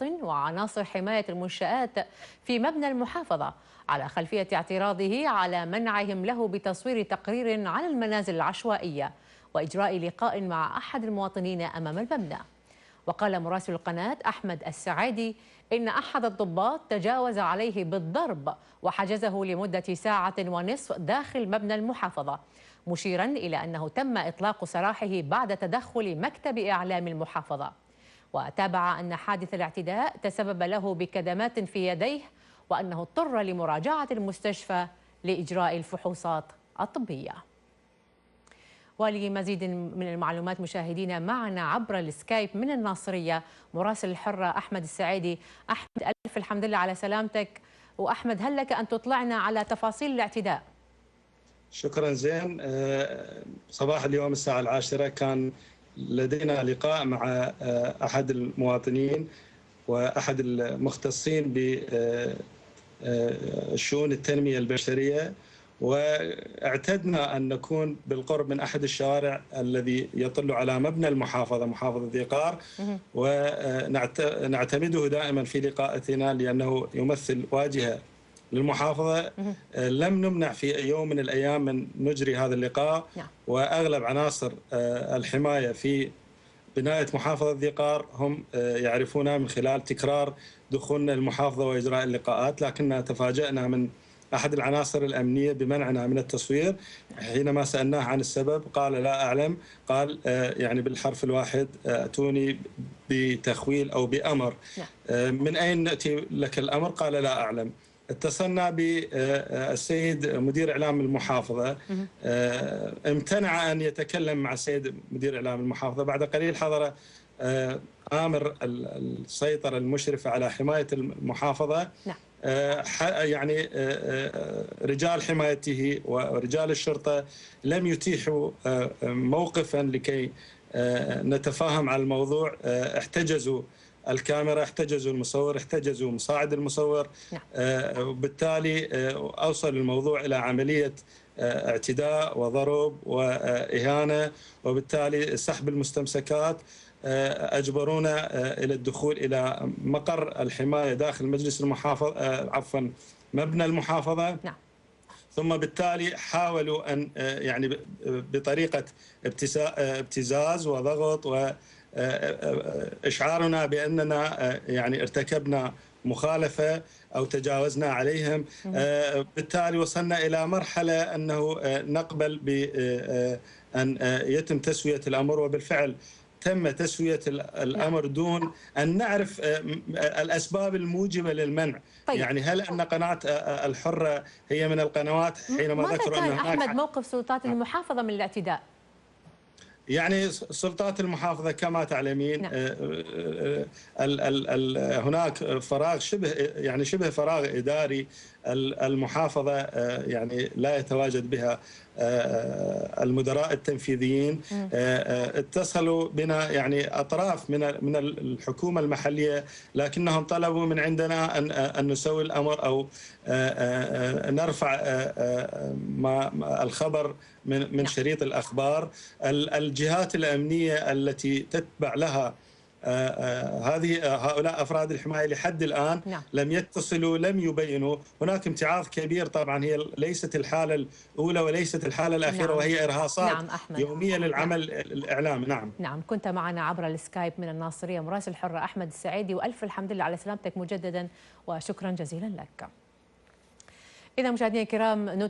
وعناصر حماية المنشآت في مبنى المحافظة على خلفية اعتراضه على منعهم له بتصوير تقرير عن المنازل العشوائية وإجراء لقاء مع أحد المواطنين أمام المبنى. وقال مراسل القناة أحمد السعيدي إن أحد الضباط تجاوز عليه بالضرب وحجزه لمدة ساعة ونصف داخل مبنى المحافظة، مشيرا إلى أنه تم إطلاق سراحه بعد تدخل مكتب إعلام المحافظة. وتابع أن حادث الاعتداء تسبب له بكدمات في يديه وأنه اضطر لمراجعة المستشفى لإجراء الفحوصات الطبية. ولمزيد من المعلومات مشاهدينا معنا عبر السكايب من الناصرية مراسل الحرة أحمد السعيدي. أحمد، ألف الحمد لله على سلامتك. وأحمد، هل لك أن تطلعنا على تفاصيل الاعتداء؟ شكرا زين. صباح اليوم الساعة 10 كان لدينا لقاء مع أحد المواطنين وأحد المختصين بشؤون التنمية البشرية، واعتدنا أن نكون بالقرب من أحد الشوارع الذي يطل على مبنى المحافظة، محافظة ذي قار، ونعتمده دائما في لقاءاتنا لأنه يمثل واجهة للمحافظة. لم نمنع في يوم من الأيام من نجري هذا اللقاء، وأغلب عناصر الحماية في بناية محافظة ذي قار هم يعرفونها من خلال تكرار دخولنا المحافظة وإجراء اللقاءات، لكننا تفاجأنا من أحد العناصر الأمنية بمنعنا من التصوير. حينما سألناه عن السبب قال لا أعلم، قال يعني بالحرف الواحد أتوني بتخويل أو بأمر. من أين نأتي لك الأمر؟ قال لا أعلم. اتصلنا بالسيد مدير إعلام المحافظة، امتنع أن يتكلم مع السيد مدير إعلام المحافظة. بعد قليل حضر آمر السيطرة المشرفة على حماية المحافظة، يعني رجال حمايته ورجال الشرطة لم يتيحوا موقفا لكي نتفاهم على الموضوع. احتجزوا الكاميرا، احتجزوا المصور، احتجزوا مساعد المصور، وبالتالي أوصل الموضوع إلى عملية اعتداء وضرب وإهانة، وبالتالي سحب المستمسكات. أجبرونا إلى الدخول إلى مقر الحماية داخل مجلس المحافظة، عفوا مبنى المحافظة. ثم بالتالي حاولوا أن يعني بطريقة ابتزاز وضغط وإشعارنا بأننا يعني ارتكبنا مخالفة أو تجاوزنا عليهم. بالتالي وصلنا إلى مرحلة أنه نقبل بأن يتم تسوية الأمر، وبالفعل تم تسوية الأمر دون أن نعرف الأسباب الموجبة للمنع. طيب. يعني هل أن قناة الحرة هي من القنوات حينما ذكروا أن هناك أحمد موقف سلطات المحافظة من الاعتداء؟ يعني سلطات المحافظة كما تعلمين هناك فراغ شبه فراغ إداري. المحافظة يعني لا يتواجد بها المدراء التنفيذيين. اتصلوا بنا يعني أطراف من الحكومة المحلية، لكنهم طلبوا من عندنا أن نسوي الأمر أو نرفع الخبر من شريط الأخبار. الجهات الأمنية التي تتبع لها هؤلاء أفراد الحماية لحد الآن لم يتصلوا، لم يبينوا. هناك امتعاض كبير، طبعا هي ليست الحالة الأولى وليست الحالة الأخيرة، وهي إرهاصات يومية للعمل الإعلامي. نعم، كنت معنا عبر السكايب من الناصرية مراسل الحرة أحمد السعيدي، وألف الحمد لله على سلامتك مجددا وشكرا جزيلا لك. إذا مشاهدينا الكرام